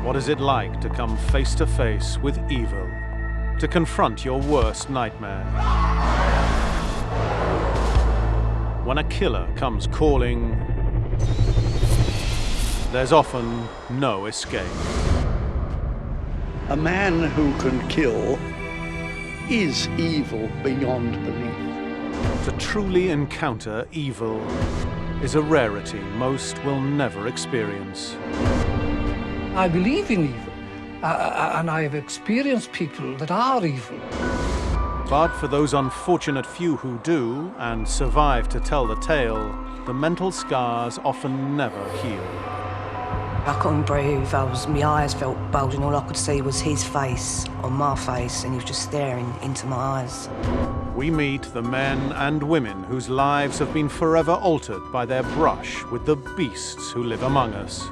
What is it like to come face to face with evil? To confront your worst nightmare? When a killer comes calling, there's often no escape. A man who can kill is evil beyond belief. To truly encounter evil is a rarity most will never experience. I believe in evil, and I have experienced people that are evil. But for those unfortunate few who do, and survive to tell the tale, the mental scars often never heal. I couldn't breathe, my eyes felt bulging, all I could see was his face on my face, and he was just staring into my eyes. We meet the men and women whose lives have been forever altered by their brush with the beasts who live among us.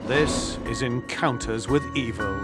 This is Encounters with Evil.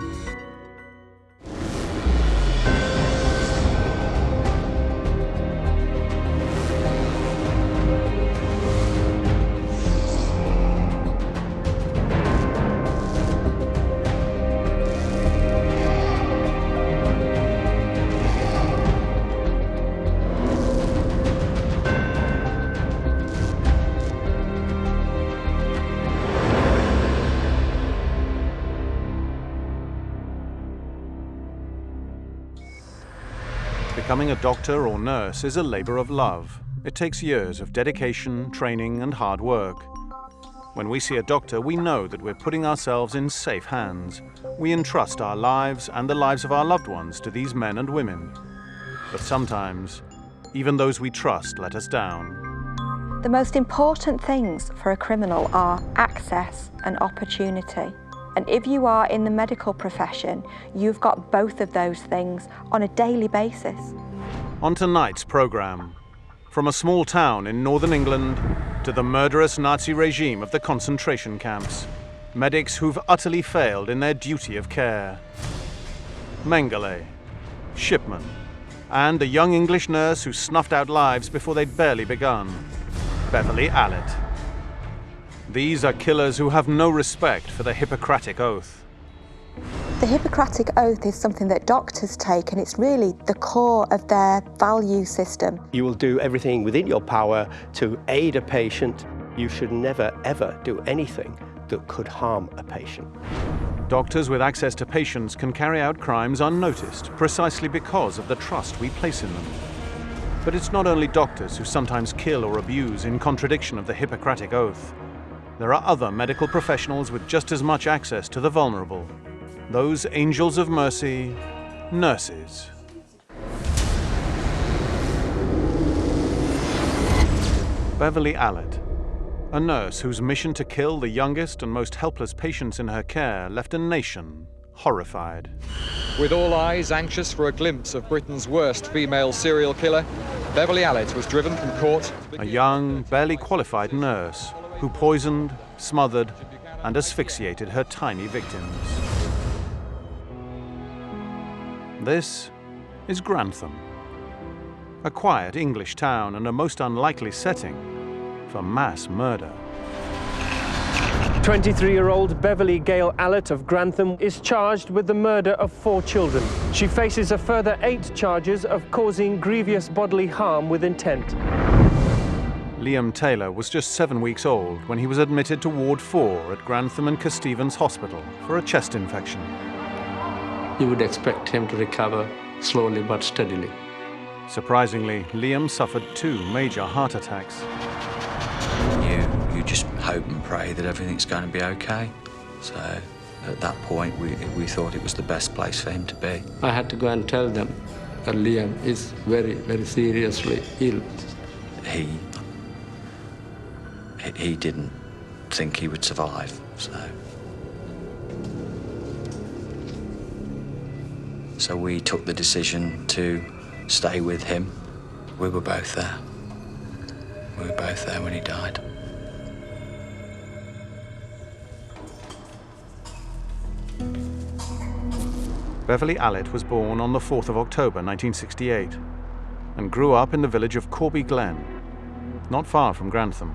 Becoming a doctor or nurse is a labor of love. It takes years of dedication, training, and hard work. When we see a doctor, we know that we're putting ourselves in safe hands. We entrust our lives and the lives of our loved ones to these men and women. But sometimes, even those we trust let us down. The most important things for a criminal are access and opportunity. And if you are in the medical profession, you've got both of those things on a daily basis. On tonight's program, from a small town in northern England to the murderous Nazi regime of the concentration camps, medics who've utterly failed in their duty of care. Mengele, Shipman, and a young English nurse who snuffed out lives before they'd barely begun, Beverly Allitt. These are killers who have no respect for the Hippocratic Oath. The Hippocratic Oath is something that doctors take, and it's really the core of their value system. You will do everything within your power to aid a patient. You should never, ever do anything that could harm a patient. Doctors with access to patients can carry out crimes unnoticed, precisely because of the trust we place in them. But it's not only doctors who sometimes kill or abuse in contradiction of the Hippocratic Oath. There are other medical professionals with just as much access to the vulnerable. Those angels of mercy, nurses. Beverly Allitt, a nurse whose mission to kill the youngest and most helpless patients in her care left a nation horrified. With all eyes anxious for a glimpse of Britain's worst female serial killer, Beverly Allitt was driven from court. A young, barely qualified nurse who poisoned, smothered, and asphyxiated her tiny victims. This is Grantham, a quiet English town and a most unlikely setting for mass murder. 23-year-old Beverly Gail Allitt of Grantham is charged with the murder of 4 children. She faces a further 8 charges of causing grievous bodily harm with intent. Liam Taylor was just 7 weeks old when he was admitted to Ward 4 at Grantham and Stevens Hospital for a chest infection. You would expect him to recover slowly but steadily. Surprisingly, Liam suffered 2 major heart attacks. You just hope and pray that everything's going to be okay. So at that point, we thought it was the best place for him to be. I had to go and tell them that Liam is very, very seriously ill. He didn't think he would survive, so we took the decision to stay with him. We were both there. We were both there when he died. Beverly Allitt was born on the 4th of October 1968 and grew up in the village of Corby Glen, not far from Grantham.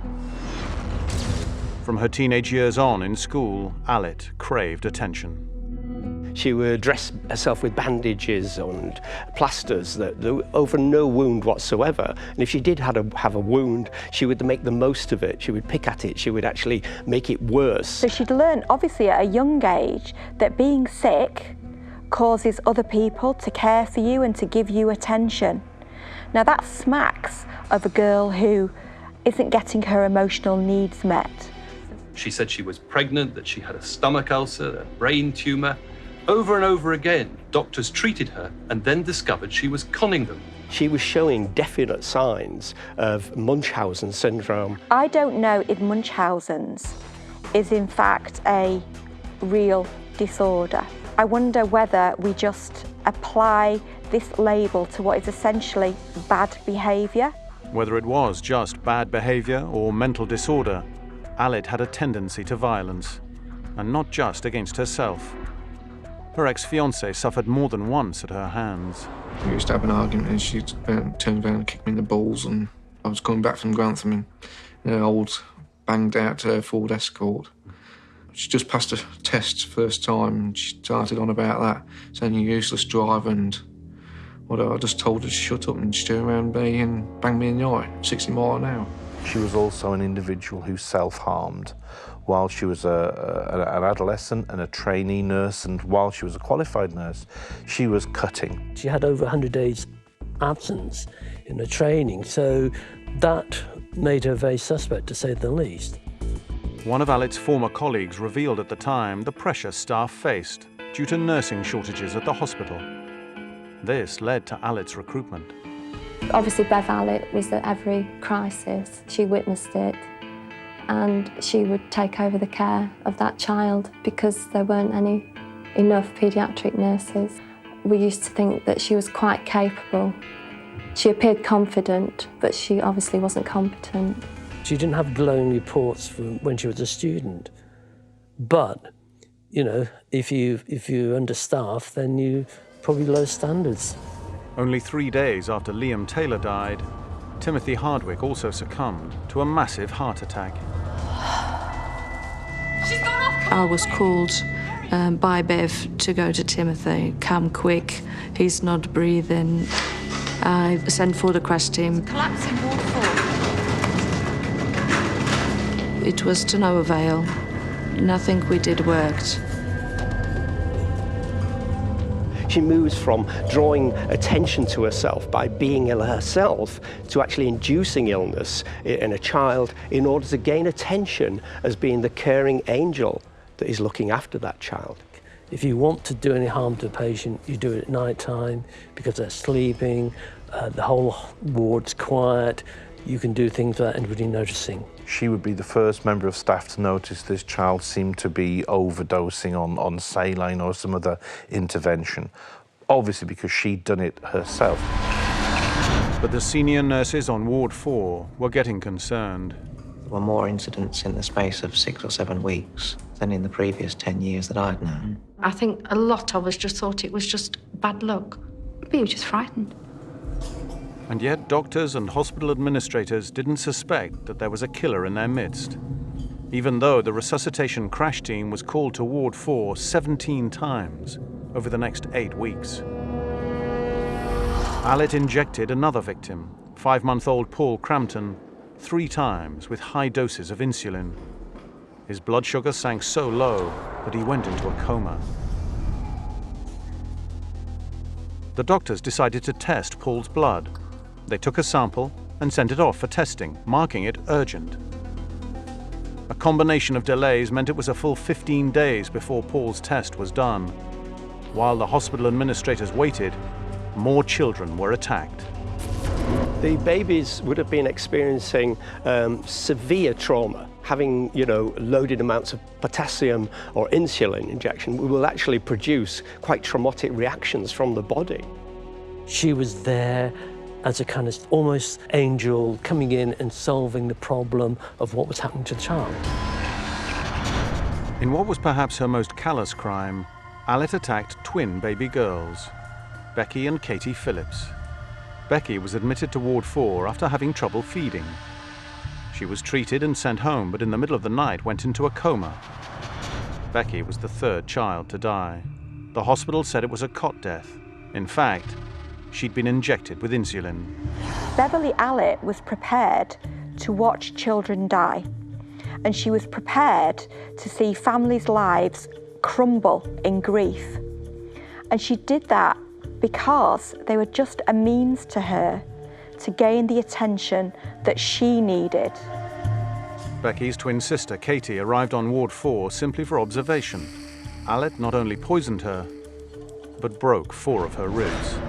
From her teenage years on in school, Allitt craved attention. She would dress herself with bandages and plasters that over no wound whatsoever. And if she did have a wound, she would make the most of it. She would pick at it. She would actually make it worse. So she'd learned, obviously at a young age, that being sick causes other people to care for you and to give you attention. Now that smacks of a girl who isn't getting her emotional needs met. She said she was pregnant, that she had a stomach ulcer, a brain tumour. Over and over again, doctors treated her and then discovered she was conning them. She was showing definite signs of Munchausen syndrome. I don't know if Munchausen's is in fact a real disorder. I wonder whether we just apply this label to what is essentially bad behaviour. Whether it was just bad behaviour or mental disorder, Allitt had a tendency to violence, and not just against herself. Her ex-fiancé suffered more than once at her hands. We used to have an argument and she turned around and kicked me in the balls, and I was coming back from Grantham in an old banged-out Ford Escort. She just passed a test first time and she started on about that, saying you're a useless driver, and I just told her to shut up, and she turned around me and banged me in the eye, 60 miles an hour. She was also an individual who self-harmed while she was an adolescent and a trainee nurse, and while she was a qualified nurse, she was cutting. She had over 100 days absence in her training, so that made her very suspect, to say the least. One of Allitt's former colleagues revealed at the time the pressure staff faced due to nursing shortages at the hospital. This led to Allitt's recruitment. Obviously, Bev Allitt was at every crisis. She witnessed it, and she would take over the care of that child because there weren't enough paediatric nurses. We used to think that she was quite capable. She appeared confident, but she obviously wasn't competent. She didn't have glowing reports from when she was a student, but, you know, if you're understaffed, then you probably low standards. Only 3 days after Liam Taylor died, Timothy Hardwick also succumbed to a massive heart attack. I was called by Bev to go to Timothy. Come quick, he's not breathing. I sent for the crash team. Collapsing Ward 4. It was to no avail. Nothing we did worked. She moves from drawing attention to herself by being ill herself to actually inducing illness in a child in order to gain attention as being the caring angel that is looking after that child. If you want to do any harm to a patient, you do it at night time because they're sleeping, the whole ward's quiet. You can do things without anybody noticing. She would be the first member of staff to notice this child seemed to be overdosing on saline or some other intervention, obviously because she'd done it herself. But the senior nurses on Ward 4 were getting concerned. There were more incidents in the space of 6 or 7 weeks than in the previous 10 years that I'd known. I think a lot of us just thought it was just bad luck. We were just frightened. And yet doctors and hospital administrators didn't suspect that there was a killer in their midst, even though the resuscitation crash team was called to Ward 4 17 times over the next 8 weeks. Allitt injected another victim, 5-month-old Paul Crampton, 3 times with high doses of insulin. His blood sugar sank so low that he went into a coma. The doctors decided to test Paul's blood. They took a sample and sent it off for testing, marking it urgent. A combination of delays meant it was a full 15 days before Paul's test was done. While the hospital administrators waited, more children were attacked. The babies would have been experiencing severe trauma. Having, loaded amounts of potassium or insulin injection will actually produce quite traumatic reactions from the body. She was there as a kind of almost angel coming in and solving the problem of what was happening to the child. In what was perhaps her most callous crime, Allitt attacked twin baby girls, Becky and Katie Phillips. Becky was admitted to Ward 4 after having trouble feeding. She was treated and sent home, but in the middle of the night went into a coma. Becky was the third child to die. The hospital said it was a cot death. In fact, she'd been injected with insulin. Beverly Allitt was prepared to watch children die, and she was prepared to see families' lives crumble in grief. And she did that because they were just a means to her to gain the attention that she needed. Becky's twin sister, Katie, arrived on Ward 4 simply for observation. Allitt not only poisoned her, but broke 4 of her ribs.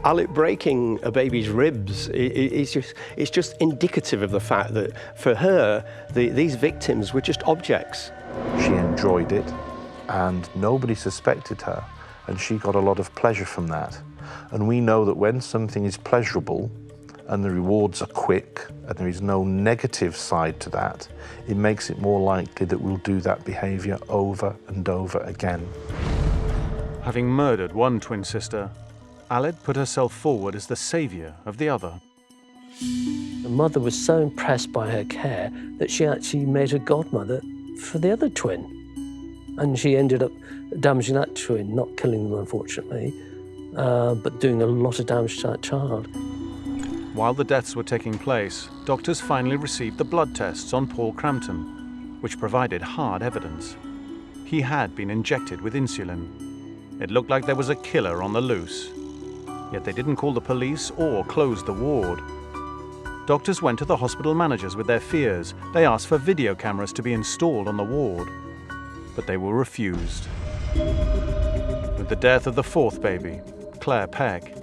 Allitt breaking a baby's ribs is just indicative of the fact that for her, these victims were just objects. She enjoyed it, and nobody suspected her, and she got a lot of pleasure from that. And we know that when something is pleasurable and the rewards are quick and there is no negative side to that, it makes it more likely that we'll do that behaviour over and over again. Having murdered one twin sister, Allitt put herself forward as the saviour of the other. The mother was so impressed by her care that she actually made her godmother for the other twin. And she ended up damaging that twin, not killing them, unfortunately, but doing a lot of damage to that child. While the deaths were taking place, doctors finally received the blood tests on Paul Crampton, which provided hard evidence. He had been injected with insulin. It looked like there was a killer on the loose. Yet they didn't call the police or close the ward. Doctors went to the hospital managers with their fears. They asked for video cameras to be installed on the ward, but they were refused. With the death of the 4th baby, Claire Peck,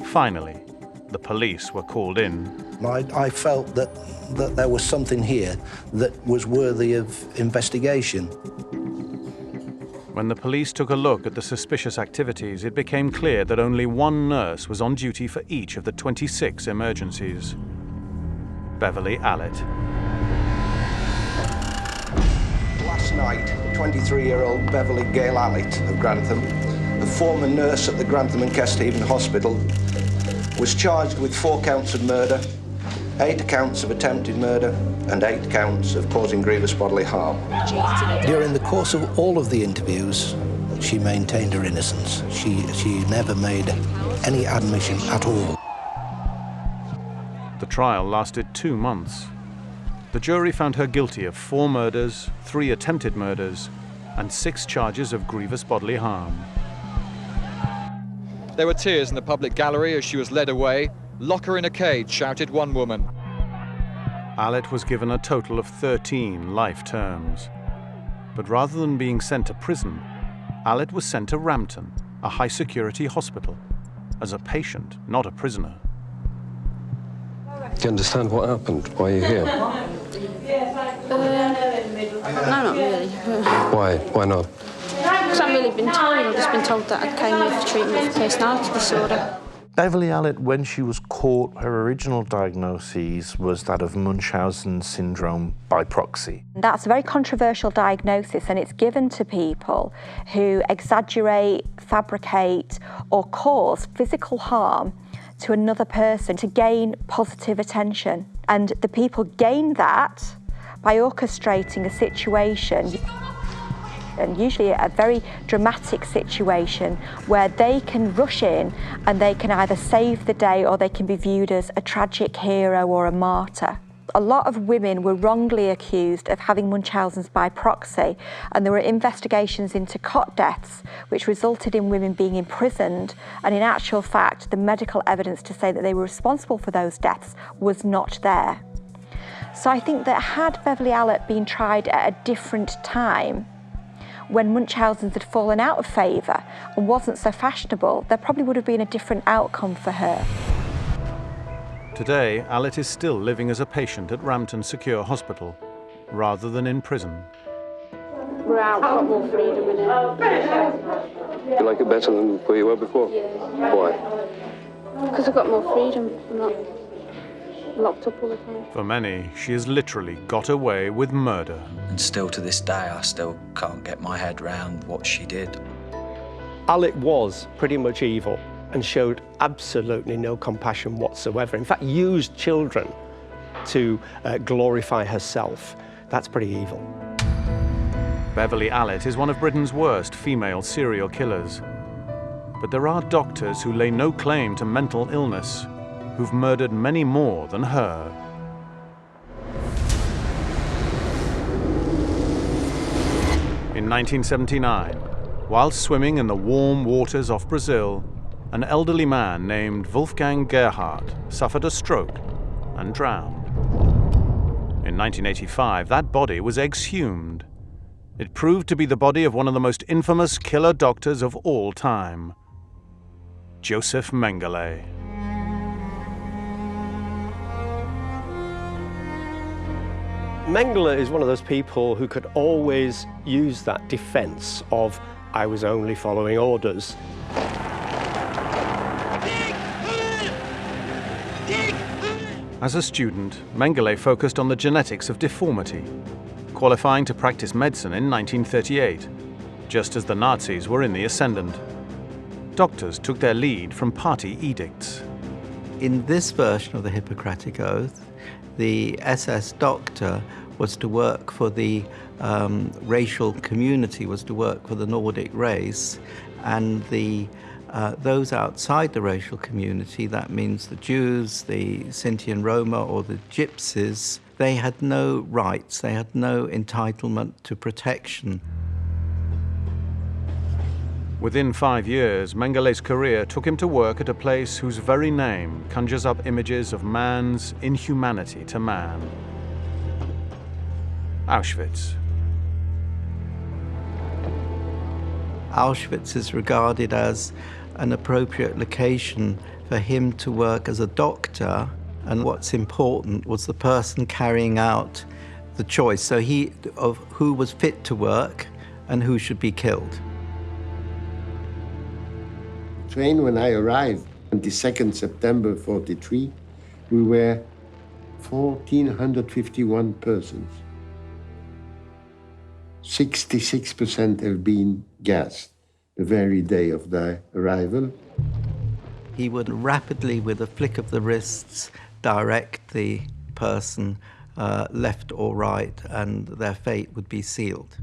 finally, the police were called in. I felt that there was something here that was worthy of investigation. When the police took a look at the suspicious activities, it became clear that only one nurse was on duty for each of the 26 emergencies. Beverly Allitt. Last night, 23-year-old Beverly Gail Allitt of Grantham, a former nurse at the Grantham and Kesteven Hospital, was charged with 4 counts of murder, 8 counts of attempted murder, and 8 counts of causing grievous bodily harm. During the course of all of the interviews, she maintained her innocence. She never made any admission at all. The trial lasted 2 months. The jury found her guilty of 4 murders, 3 attempted murders, and 6 charges of grievous bodily harm. There were tears in the public gallery as she was led away. "Lock her in a cage," shouted one woman. Allitt was given a total of 13 life terms. But rather than being sent to prison, Allitt was sent to Rampton, a high-security hospital, as a patient, not a prisoner. Do you understand what happened? Why are you here? No, not really. Why? Why not? Because I haven't really been told. I've just been told that I came here for treatment for personality disorder. Beverly Allitt, when she was caught, her original diagnosis was that of Munchausen syndrome by proxy. That's a very controversial diagnosis, and it's given to people who exaggerate, fabricate, or cause physical harm to another person to gain positive attention. And the people gain that by orchestrating a situation, and usually a very dramatic situation, where they can rush in and they can either save the day or they can be viewed as a tragic hero or a martyr. A lot of women were wrongly accused of having Munchausen's by proxy, and there were investigations into cot deaths which resulted in women being imprisoned, and in actual fact the medical evidence to say that they were responsible for those deaths was not there. So I think that had Beverly Allitt been tried at a different time, when Munchausen's had fallen out of favour and wasn't so fashionable, there probably would have been a different outcome for her. Today, Allitt is still living as a patient at Rampton Secure Hospital, rather than in prison. We're out, we've got more freedom in it. You like it better than where you were before? Yeah. Why? Because I've got more freedom. I'm not locked up all the time. For many, she has literally got away with murder. And still to this day, I still can't get my head round what she did. Allitt was pretty much evil. and showed absolutely no compassion whatsoever. In fact, used children to glorify herself. That's pretty evil. Beverly Allitt is one of Britain's worst female serial killers. But there are doctors who lay no claim to mental illness, who've murdered many more than her. In 1979, while swimming in the warm waters off Brazil, an elderly man named Wolfgang Gerhardt suffered a stroke and drowned. In 1985, that body was exhumed. It proved to be the body of one of the most infamous killer doctors of all time, Josef Mengele. Mengele is one of those people who could always use that defense of, I was only following orders. As a student, Mengele focused on the genetics of deformity, qualifying to practice medicine in 1938, just as the Nazis were in the ascendant. Doctors took their lead from party edicts. In this version of the Hippocratic Oath, the SS doctor was to work for the racial community, was to work for the Nordic race, and those outside the racial community, that means the Jews, the Sinti and Roma, or the Gypsies, they had no rights, they had no entitlement to protection. Within 5 years, Mengele's career took him to work at a place whose very name conjures up images of man's inhumanity to man. Auschwitz. Auschwitz is regarded as an appropriate location for him to work as a doctor, and what's important was the person carrying out the choice, so of who was fit to work and who should be killed. Train when I arrived on the 2nd September 43, we were 1,451 persons. 66% have been gassed the very day of their arrival. He would rapidly, with a flick of the wrists, direct the person left or right, and their fate would be sealed.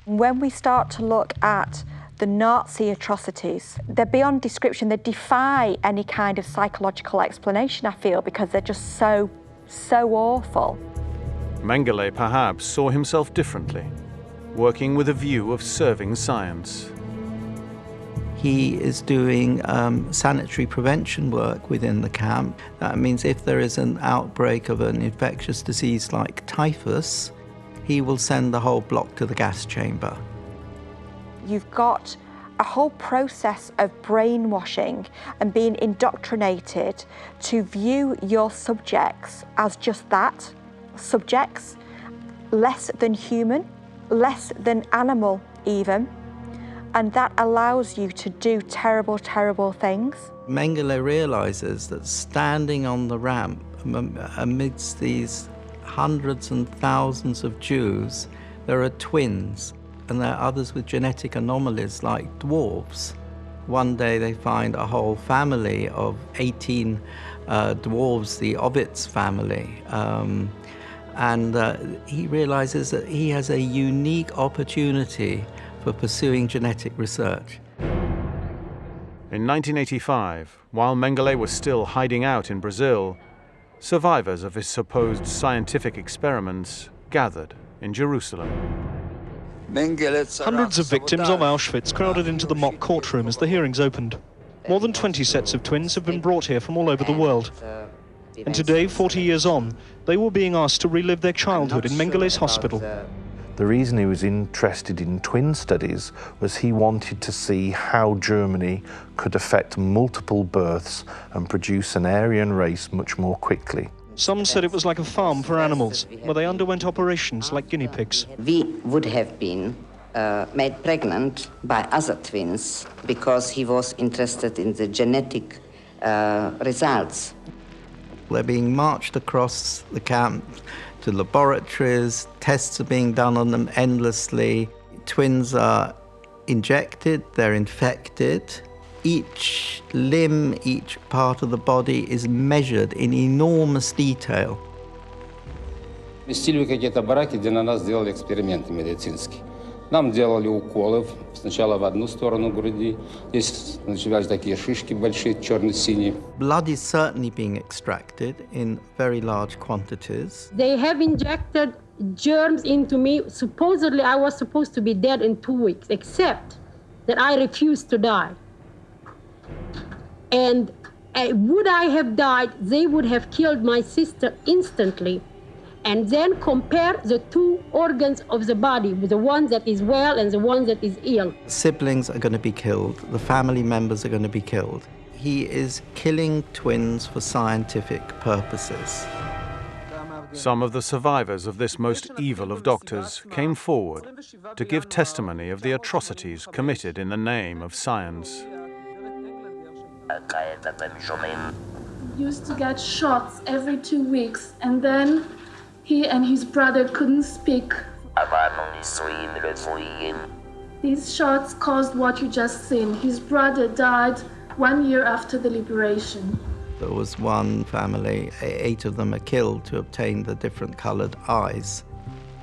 When we start to look at the Nazi atrocities, they're beyond description. They defy any kind of psychological explanation, I feel, because they're just so awful. Mengele perhaps saw himself differently, working with a view of serving science. He is doing sanitary prevention work within the camp. That means if there is an outbreak of an infectious disease like typhus, he will send the whole block to the gas chamber. You've got a whole process of brainwashing and being indoctrinated to view your subjects as just that, subjects, less than human, less than animal even, and that allows you to do terrible, terrible things. Mengele realizes that standing on the ramp amidst these hundreds and thousands of Jews, there are twins, and there are others with genetic anomalies like dwarves. One day they find a whole family of 18 dwarves, the Ovitz family, and he realizes that he has a unique opportunity for pursuing genetic research. In 1985, while Mengele was still hiding out in Brazil, survivors of his supposed scientific experiments gathered in Jerusalem. Hundreds of victims of Auschwitz crowded into the mock courtroom as the hearings opened. More than 20 sets of twins have been brought here from all over the world. And today, 40 years on, they were being asked to relive their childhood in Mengele's hospital. The reason he was interested in twin studies was he wanted to see how Germany could affect multiple births and produce an Aryan race much more quickly. Some said it was like a farm for animals, where they underwent operations like guinea pigs. We would have been made pregnant by other twins because he was interested in the genetic results. They're being marched across the camp to laboratories, tests are being done on them endlessly. Twins are injected, they're infected, Each limb, each part of the body is measured in enormous detail. Вместили какие-то бараки, где на нас делали эксперименты медицинские. Нам делали уколы сначала в одну сторону груди. Здесь начались такие шишки большие, черно-синие. Blood is certainly being extracted in very large quantities. They have injected germs into me. Supposedly, I was supposed to be dead in 2 weeks, except that I refused to die. And would I have died, they would have killed my sister instantly, and then compare the two organs of the body, the one that is well and the one that is ill. Siblings are going to be killed. The family members are going to be killed. He is killing twins for scientific purposes. Some of the survivors of this most evil of doctors came forward to give testimony of the atrocities committed in the name of science. Used to get shots every 2 weeks, and then he and his brother couldn't speak. These shots caused what you just seen. His brother died 1 year after the liberation. There was one family, 8 of them are killed to obtain the different colored eyes.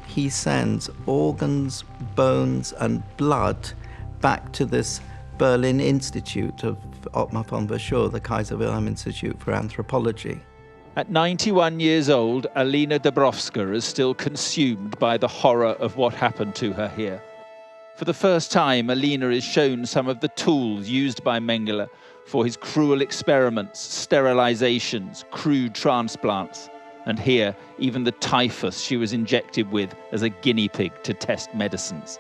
He sends organs, bones, and blood back to this Berlin Institute of Ottmar von Verschuur, the Kaiser Wilhelm Institute for Anthropology. At 91 years old, Alina Dabrowska is still consumed by the horror of what happened to her here. For the first time, Alina is shown some of the tools used by Mengele for his cruel experiments, sterilizations, crude transplants, and here, even the typhus she was injected with as a guinea pig to test medicines.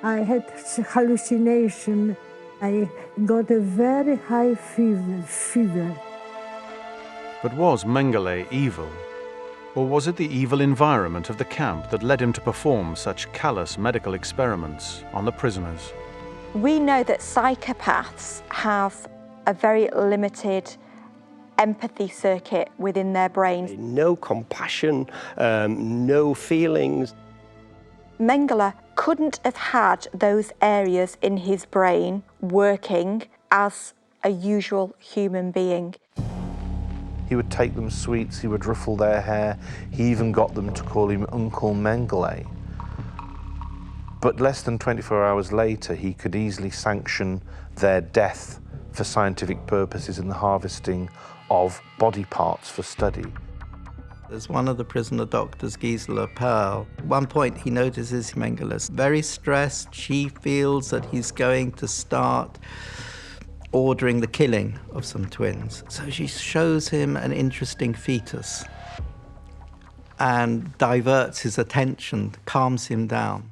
I had hallucination. I got a very high fever. But was Mengele evil? Or was it the evil environment of the camp that led him to perform such callous medical experiments on the prisoners? We know that psychopaths have a very limited empathy circuit within their brains. No compassion, no feelings. Mengele couldn't have had those areas in his brain working as a usual human being. He would take them sweets, he would ruffle their hair, he even got them to call him Uncle Mengele. But less than 24 hours later, he could easily sanction their death for scientific purposes in the harvesting of body parts for study. There's one of the prisoner doctors, Gisela Perl. At one point, he notices Mengele's very stressed. She feels that he's going to start ordering the killing of some twins. So she shows him an interesting fetus and diverts his attention, calms him down.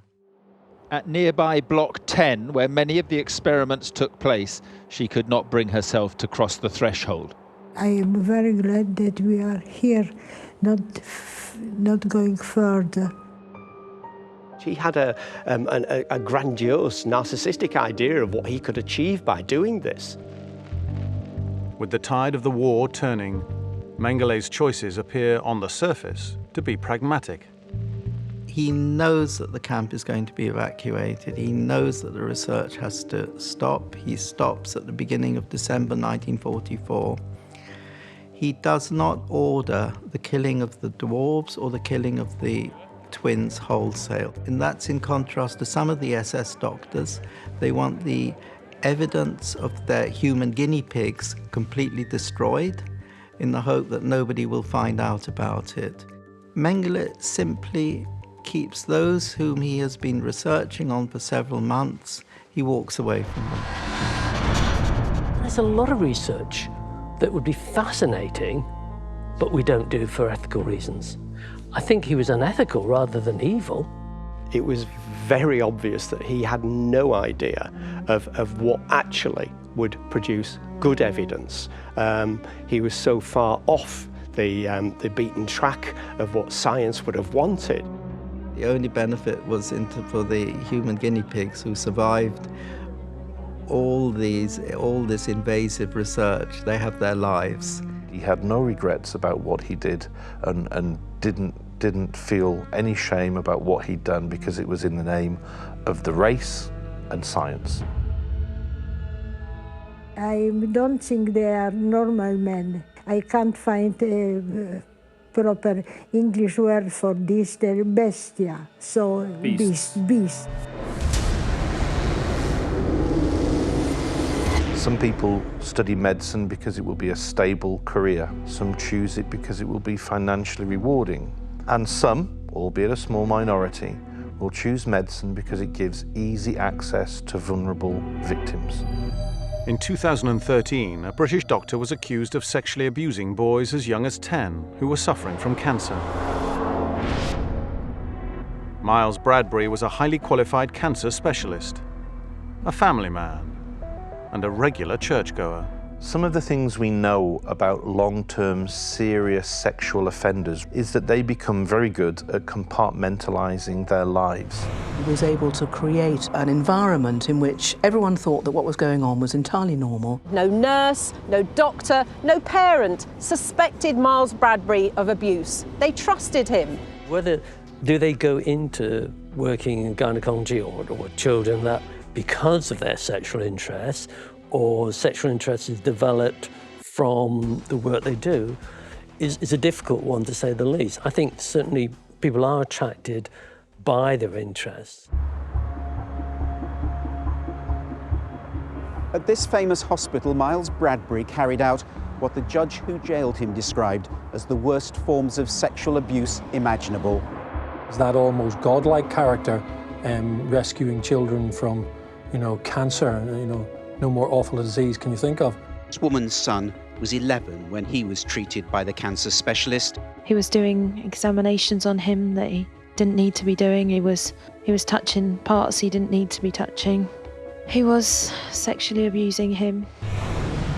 At nearby Block 10, where many of the experiments took place, she could not bring herself to cross the threshold. I am very glad that we are here, not going further. He had a grandiose, narcissistic idea of what he could achieve by doing this. With the tide of the war turning, Mengele's choices appear on the surface to be pragmatic. He knows that the camp is going to be evacuated. He knows that the research has to stop. He stops at the beginning of December 1944. He does not order the killing of the dwarves or the killing of the twins wholesale. And that's in contrast to some of the SS doctors. They want the evidence of their human guinea pigs completely destroyed in the hope that nobody will find out about it. Mengele simply keeps those whom he has been researching on for several months, he walks away from them. There's a lot of research that would be fascinating, but we don't do for ethical reasons. I think he was unethical rather than evil. It was very obvious that he had no idea of what actually would produce good evidence. He was so far off the beaten track of what science would have wanted. The only benefit was for the human guinea pigs who survived all this invasive research. They have their lives. He had no regrets about what he did and didn't feel any shame about what he'd done because it was in the name of the race and science. I don't think they are normal men. I can't find a proper English word for this. They're bestia, so beast. Some people study medicine because it will be a stable career. Some choose it because it will be financially rewarding. And some, albeit a small minority, will choose medicine because it gives easy access to vulnerable victims. In 2013, a British doctor was accused of sexually abusing boys as young as 10 who were suffering from cancer. Myles Bradbury was a highly qualified cancer specialist, a family man, and a regular churchgoer. Some of the things we know about long-term serious sexual offenders is that they become very good at compartmentalizing their lives. He was able to create an environment in which everyone thought that what was going on was entirely normal. No nurse, no doctor, no parent suspected Myles Bradbury of abuse. They trusted him. Whether do they go into working in gynecology or children that because of their sexual interests, or sexual interest is developed from the work they do, is a difficult one to say the least. I think certainly people are attracted by their interests. At this famous hospital, Myles Bradbury carried out what the judge who jailed him described as the worst forms of sexual abuse imaginable. It's that almost godlike character rescuing children from, cancer, no more awful a disease can you think of. This woman's son was 11 when he was treated by the cancer specialist. He was doing examinations on him that he didn't need to be doing. He was touching parts he didn't need to be touching. He was sexually abusing him.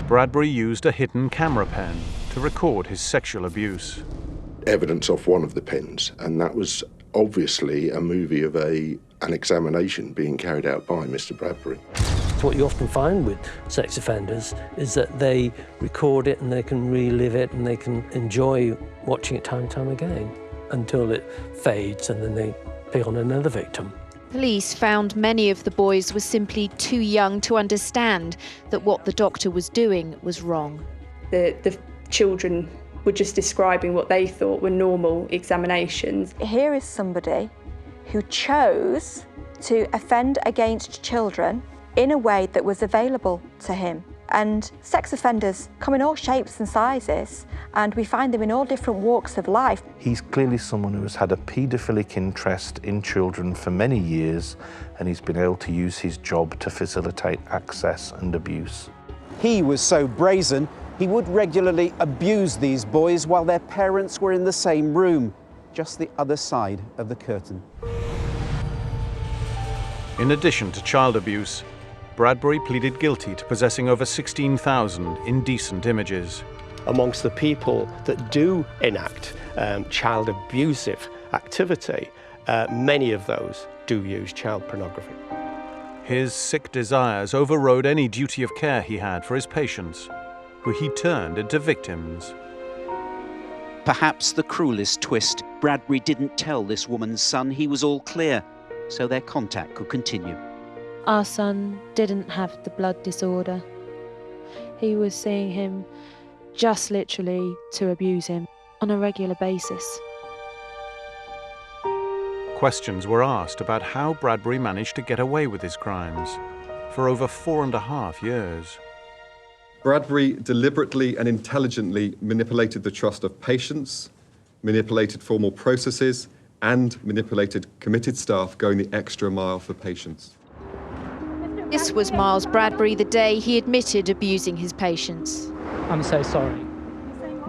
Bradbury used a hidden camera pen to record his sexual abuse. Evidence off one of the pens, and that was obviously a movie of an examination being carried out by Mr. Bradbury. What you often find with sex offenders is that they record it and they can relive it and they can enjoy watching it time and time again until it fades and then they pick on another victim. Police found many of the boys were simply too young to understand that what the doctor was doing was wrong. The children were just describing what they thought were normal examinations. Here is somebody who chose to offend against children in a way that was available to him. And sex offenders come in all shapes and sizes, and we find them in all different walks of life. He's clearly someone who has had a paedophilic interest in children for many years, and he's been able to use his job to facilitate access and abuse. He was so brazen, he would regularly abuse these boys while their parents were in the same room, just the other side of the curtain. In addition to child abuse, Bradbury pleaded guilty to possessing over 16,000 indecent images. Amongst the people that do enact child abusive activity, many of those do use child pornography. His sick desires overrode any duty of care he had for his patients, who he turned into victims. Perhaps the cruelest twist, Bradbury didn't tell this woman's son he was all clear, so their contact could continue. Our son didn't have the blood disorder. He was seeing him just literally to abuse him on a regular basis. Questions were asked about how Bradbury managed to get away with his crimes for over 4.5 years. Bradbury deliberately and intelligently manipulated the trust of patients, manipulated formal processes, and manipulated committed staff going the extra mile for patients. This was Myles Bradbury the day he admitted abusing his patients. I'm so sorry.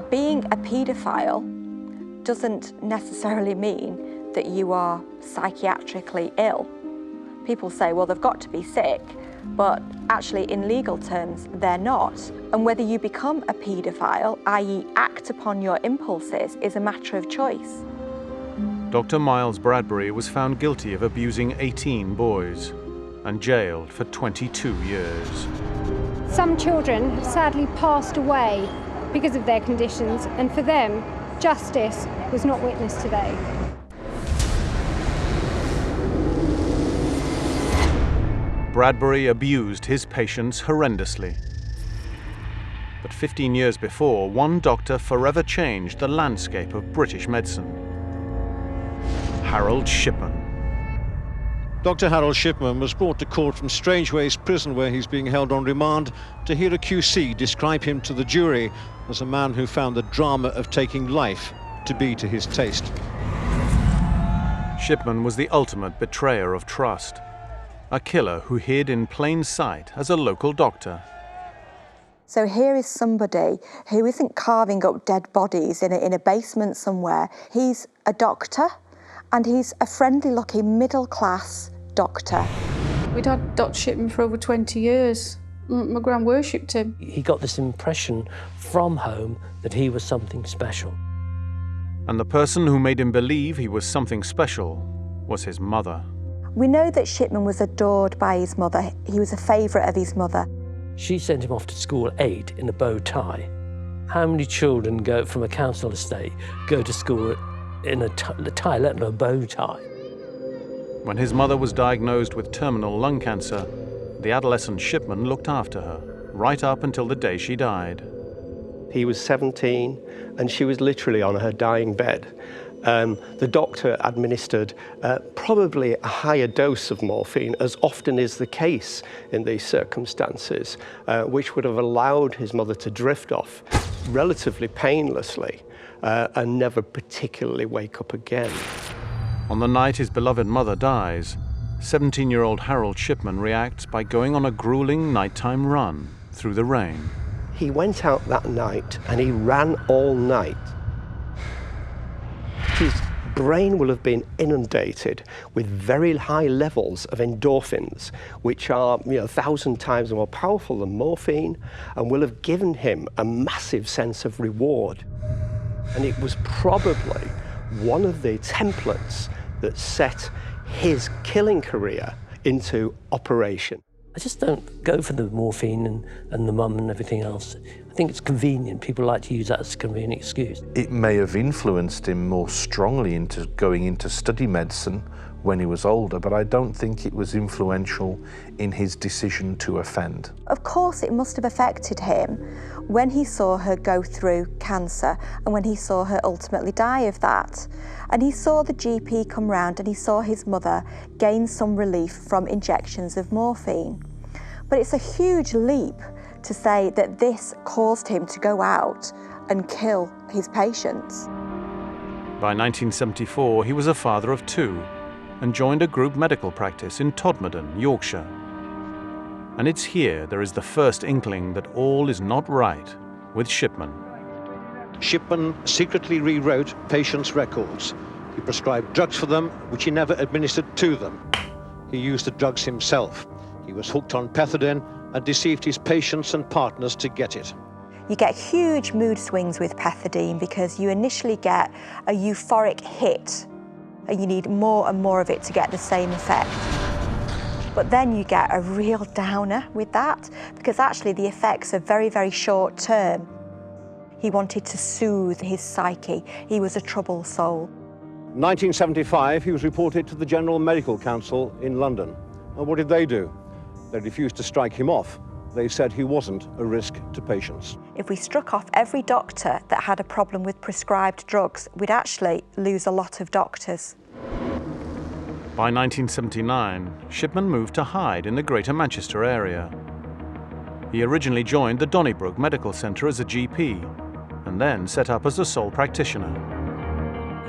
Being a paedophile doesn't necessarily mean that you are psychiatrically ill. People say, well, they've got to be sick, but actually in legal terms, they're not. And whether you become a paedophile, i.e. act upon your impulses, is a matter of choice. Dr. Myles Bradbury was found guilty of abusing 18 boys and jailed for 22 years. Some children have sadly passed away because of their conditions, and for them, justice was not witnessed today. Bradbury abused his patients horrendously. that 15 years before, one doctor forever changed the landscape of British medicine. Harold Shippen. Dr. Harold Shipman was brought to court from Strangeways Prison, where he's being held on remand, to hear a QC describe him to the jury as a man who found the drama of taking life to be to his taste. Shipman was the ultimate betrayer of trust, a killer who hid in plain sight as a local doctor. So here is somebody who isn't carving up dead bodies in a basement somewhere. He's a doctor, and he's a friendly-looking middle-class doctor. We'd had Dr. Shipman for over 20 years. My gran worshipped him. He got this impression from home that he was something special. And the person who made him believe he was something special was his mother. We know that Shipman was adored by his mother. He was a favourite of his mother. She sent him off to school at 8 in a bow tie. How many children go from a council estate, go to school in a tie, let alone a bow tie? When his mother was diagnosed with terminal lung cancer, the adolescent Shipman looked after her, right up until the day she died. He was 17 and she was literally on her dying bed. The doctor administered probably a higher dose of morphine, as often is the case in these circumstances, which would have allowed his mother to drift off relatively painlessly and never particularly wake up again. On the night his beloved mother dies, 17-year-old Harold Shipman reacts by going on a grueling nighttime run through the rain. He went out that night and he ran all night. His brain will have been inundated with very high levels of endorphins, which are 1,000 times more powerful than morphine, and will have given him a massive sense of reward. And it was probably one of the templates that set his killing career into operation. I just don't go for the morphine and the mum and everything else. I think it's convenient. People like to use that as a convenient excuse. It may have influenced him more strongly into going into study medicine when he was older, but I don't think it was influential in his decision to offend. Of course, it must have affected him when he saw her go through cancer and when he saw her ultimately die of that. And he saw the GP come round and he saw his mother gain some relief from injections of morphine. But it's a huge leap to say that this caused him to go out and kill his patients. By 1974, he was a father of 2 and joined a group medical practice in Todmorden, Yorkshire. And it's here there is the first inkling that all is not right with Shipman. Shipman secretly rewrote patients' records. He prescribed drugs for them, which he never administered to them. He used the drugs himself. He was hooked on pethidine and deceived his patients and partners to get it. You get huge mood swings with pethidine because you initially get a euphoric hit and you need more and more of it to get the same effect. But then you get a real downer with that because actually the effects are very, very short term. He wanted to soothe his psyche. He was a troubled soul. 1975, he was reported to the General Medical Council in London. And what did they do? They refused to strike him off. They said he wasn't a risk to patients. If we struck off every doctor that had a problem with prescribed drugs, we'd actually lose a lot of doctors. By 1979, Shipman moved to Hyde in the Greater Manchester area. He originally joined the Donnybrook Medical Centre as a GP, and then set up as a sole practitioner.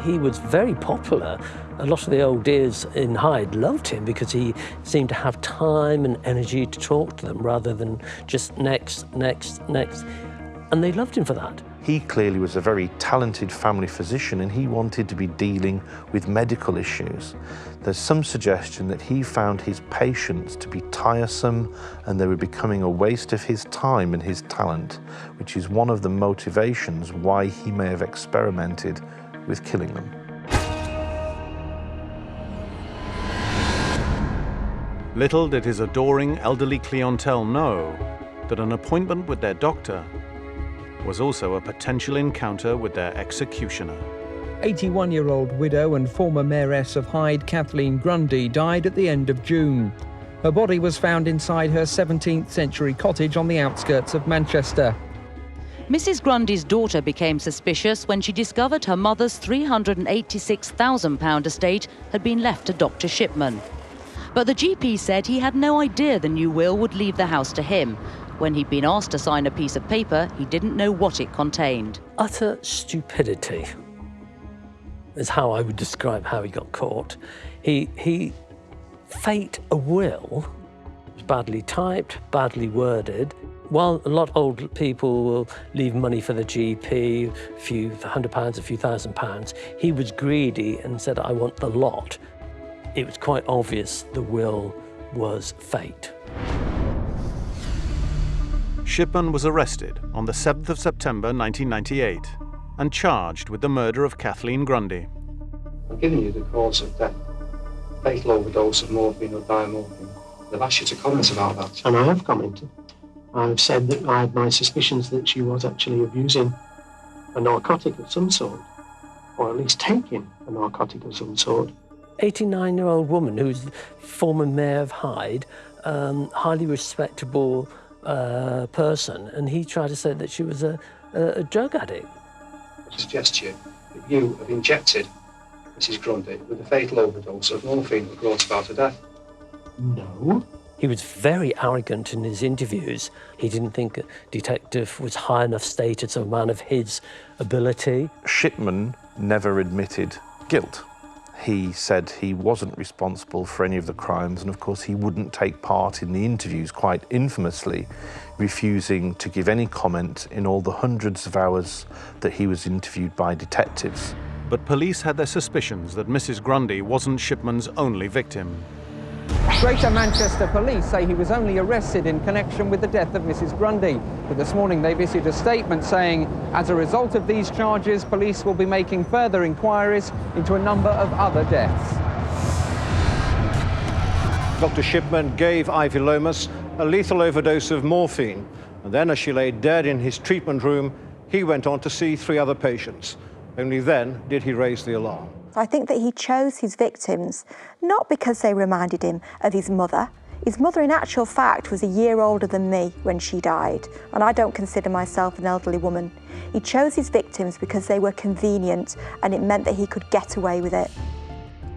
He was very popular. A lot of the old dears in Hyde loved him because he seemed to have time and energy to talk to them rather than just next. And they loved him for that. He clearly was a very talented family physician and he wanted to be dealing with medical issues. There's some suggestion that he found his patients to be tiresome and they were becoming a waste of his time and his talent, which is one of the motivations why he may have experimented with killing them. Little did his adoring elderly clientele know that an appointment with their doctor was also a potential encounter with their executioner. 81-year-old widow and former mayoress of Hyde, Kathleen Grundy, died at the end of June. Her body was found inside her 17th century cottage on the outskirts of Manchester. Mrs. Grundy's daughter became suspicious when she discovered her mother's £386,000 estate had been left to Dr. Shipman. But the GP said he had no idea the new will would leave the house to him. When he'd been asked to sign a piece of paper, he didn't know what it contained. Utter stupidity is how I would describe how he got caught. He faked a will. It was badly typed, badly worded. While a lot of old people will leave money for the GP, a few £100, a few £1,000, he was greedy and said, I want the lot. It was quite obvious the will was faked. Shippen was arrested on the 7th of September 1998 and charged with the murder of Kathleen Grundy. I'm giving you the cause of death. Fatal overdose of morphine or diamorphine. They've asked you to comment about that. And I have commented. I've said that I had my suspicions that she was actually abusing a narcotic of some sort, or at least taking a narcotic of some sort. 89-year-old woman who's former mayor of Hyde, highly respectable person, and he tried to say that she was a drug addict. I suggest to you that you have injected Mrs. Grundy with a fatal overdose of morphine that brought about her death. No. He was very arrogant in his interviews. He didn't think a detective was high enough status, a man of his ability. Shipman never admitted guilt. He said he wasn't responsible for any of the crimes, and of course he wouldn't take part in the interviews, quite infamously refusing to give any comment in all the hundreds of hours that he was interviewed by detectives. But police had their suspicions that Mrs. Grundy wasn't Shipman's only victim. Greater Manchester Police say he was only arrested in connection with the death of Mrs. Grundy. But this morning they've issued a statement saying, as a result of these charges, police will be making further inquiries into a number of other deaths. Dr. Shipman gave Ivy Lomas a lethal overdose of morphine, and then as she lay dead in his treatment room, he went on to see 3 other patients. Only then did he raise the alarm. I think that he chose his victims not because they reminded him of his mother. His mother, in actual fact, was a year older than me when she died, and I don't consider myself an elderly woman. He chose his victims because they were convenient, and it meant that he could get away with it.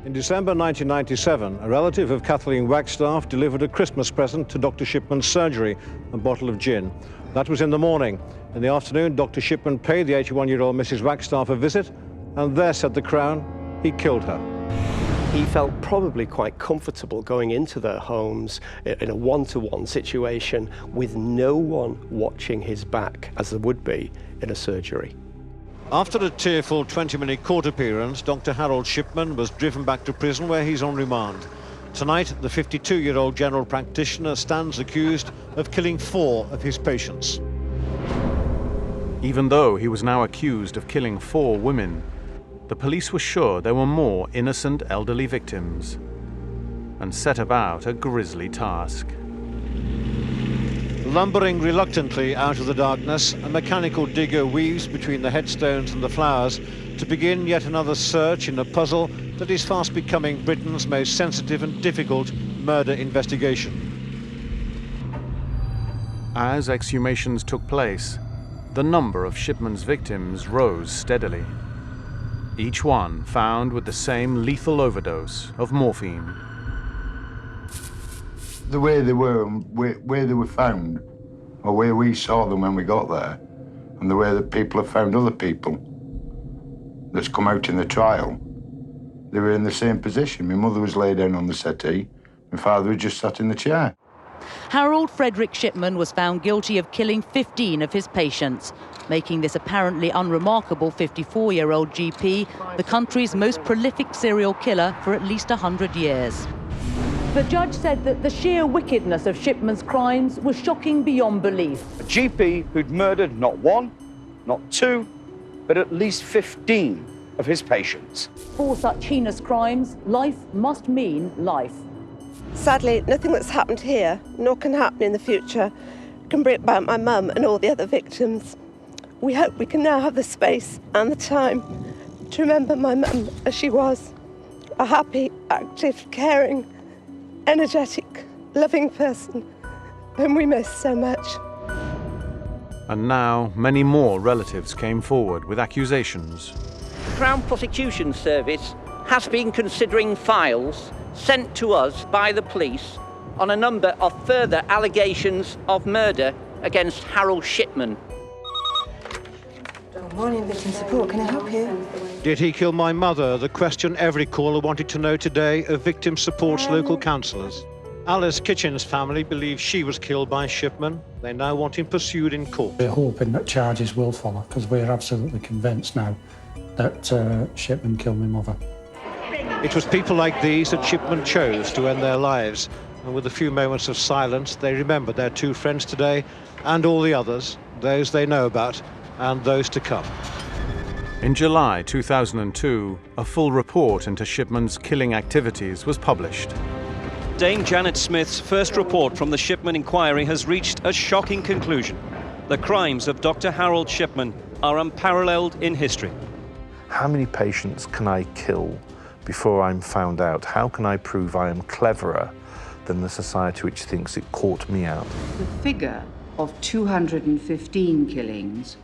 In December 1997, a relative of Kathleen Wagstaff delivered a Christmas present to Dr. Shipman's surgery, a bottle of gin. That was in the morning. In the afternoon, Dr. Shipman paid the 81-year-old Mrs. Wagstaff a visit, and there, said the Crown, he killed her. He felt probably quite comfortable going into their homes in a one-to-one situation with no one watching his back, as there would be in a surgery. After a tearful 20-minute court appearance, Dr. Harold Shipman was driven back to prison where he's on remand. Tonight, the 52-year-old general practitioner stands accused of killing 4 of his patients. Even though he was now accused of killing 4 women, the police were sure there were more innocent elderly victims and set about a grisly task. Lumbering reluctantly out of the darkness, a mechanical digger weaves between the headstones and the flowers to begin yet another search in a puzzle that is fast becoming Britain's most sensitive and difficult murder investigation. As exhumations took place, the number of Shipman's victims rose steadily. Each one found with the same lethal overdose of morphine. The way they were and where they were found, or where we saw them when we got there, and the way that people have found other people that's come out in the trial, they were in the same position. My mother was laid down on the settee, my father was just sat in the chair. Harold Frederick Shipman was found guilty of killing 15 of his patients, making this apparently unremarkable 54-year-old GP the country's most prolific serial killer for at least 100 years. The judge said that the sheer wickedness of Shipman's crimes was shocking beyond belief. A GP who'd murdered not 1, not 2, but at least 15 of his patients. For such heinous crimes, life must mean life. Sadly, nothing that's happened here, nor can happen in the future, can bring back my mum and all the other victims. We hope we can now have the space and the time to remember my mum as she was. A happy, active, caring, energetic, loving person whom we miss so much. And now many more relatives came forward with accusations. The Crown Prosecution Service has been considering files sent to us by the police on a number of further allegations of murder against Harold Shipman. Good morning, Victim Support. Can I help you? Did he kill my mother? The question every caller wanted to know today of Victim Support's local councillors. Alice Kitchen's family believes she was killed by Shipman. They now want him pursued in court. We're hoping that charges will follow, because we're absolutely convinced now that Shipman killed my mother. It was people like these that Shipman chose to end their lives. And with a few moments of silence, they remember their two friends today and all the others, those they know about and those to come. In July 2002, a full report into Shipman's killing activities was published. Dame Janet Smith's first report from the Shipman inquiry has reached a shocking conclusion. The crimes of Dr. Harold Shipman are unparalleled in history. How many patients can I kill before I'm found out? How can I prove I am cleverer than the society which thinks it caught me out? The figure of 215 killings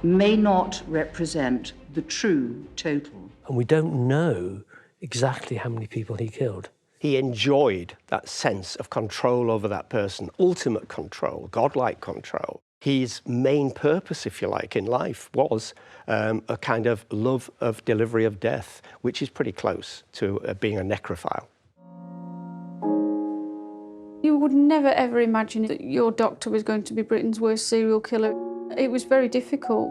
may not represent the true total. And we don't know exactly how many people he killed. He enjoyed that sense of control over that person, ultimate control, godlike control. His main purpose, if you like, in life was a kind of love of delivery of death, which is pretty close to being a necrophile. You would never ever imagine that your doctor was going to be Britain's worst serial killer. It was very difficult.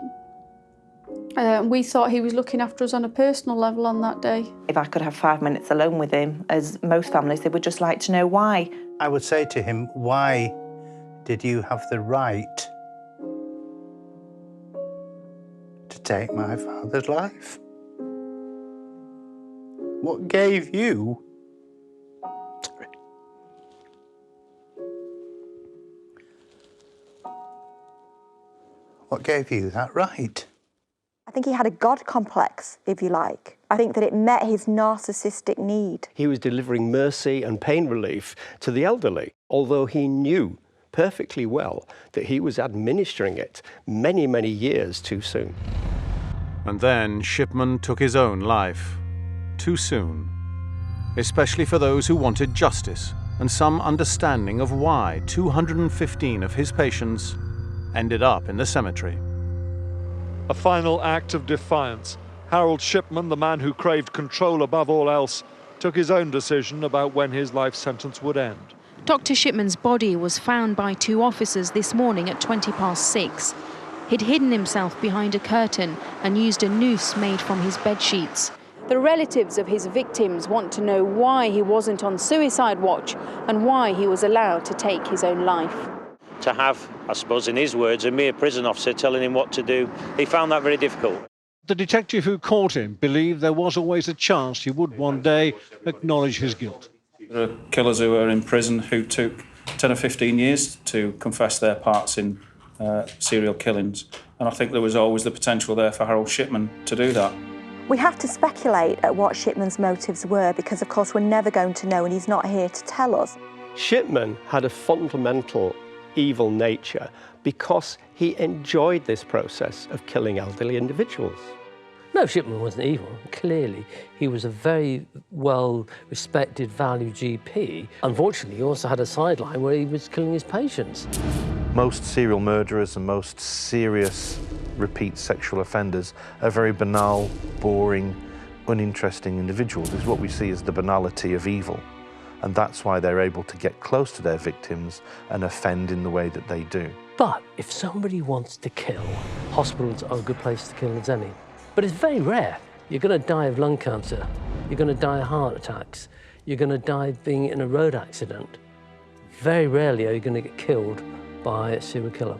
We thought he was looking after us on a personal level on that day. If I could have 5 minutes alone with him, as most families, they would just like to know why. I would say to him, why did you have the right to take my father's life? What gave you that right? I think he had a God complex, if you like. I think that it met his narcissistic need. He was delivering mercy and pain relief to the elderly, although he knew perfectly well that he was administering it many, many years too soon. And then Shipman took his own life. Too soon. Especially for those who wanted justice and some understanding of why 215 of his patients ended up in the cemetery. A final act of defiance. Harold Shipman, the man who craved control above all else, took his own decision about when his life sentence would end. Dr. Shipman's body was found by 2 officers this morning at 6:20. He'd hidden himself behind a curtain and used a noose made from his bedsheets. The relatives of his victims want to know why he wasn't on suicide watch and why he was allowed to take his own life. To have, I suppose in his words, a mere prison officer telling him what to do, he found that very difficult. The detective who caught him believed there was always a chance he would one day acknowledge his guilt. There are killers who are in prison who took 10 or 15 years to confess their parts in serial killings, and I think there was always the potential there for Harold Shipman to do that. We have to speculate at what Shipman's motives were because, of course, we're never going to know and he's not here to tell us. Shipman had a fundamental evil nature because he enjoyed this process of killing elderly individuals. No, Shipman wasn't evil. Clearly, he was a very well-respected, valued GP. Unfortunately, he also had a sideline where he was killing his patients. Most serial murderers and most serious repeat sexual offenders are very banal, boring, uninteresting individuals. It's what we see as the banality of evil. And that's why they're able to get close to their victims and offend in the way that they do. But if somebody wants to kill, hospitals are a good place to kill as any. But it's very rare. You're going to die of lung cancer. You're going to die of heart attacks. You're going to die being in a road accident. Very rarely are you going to get killed by a serial killer.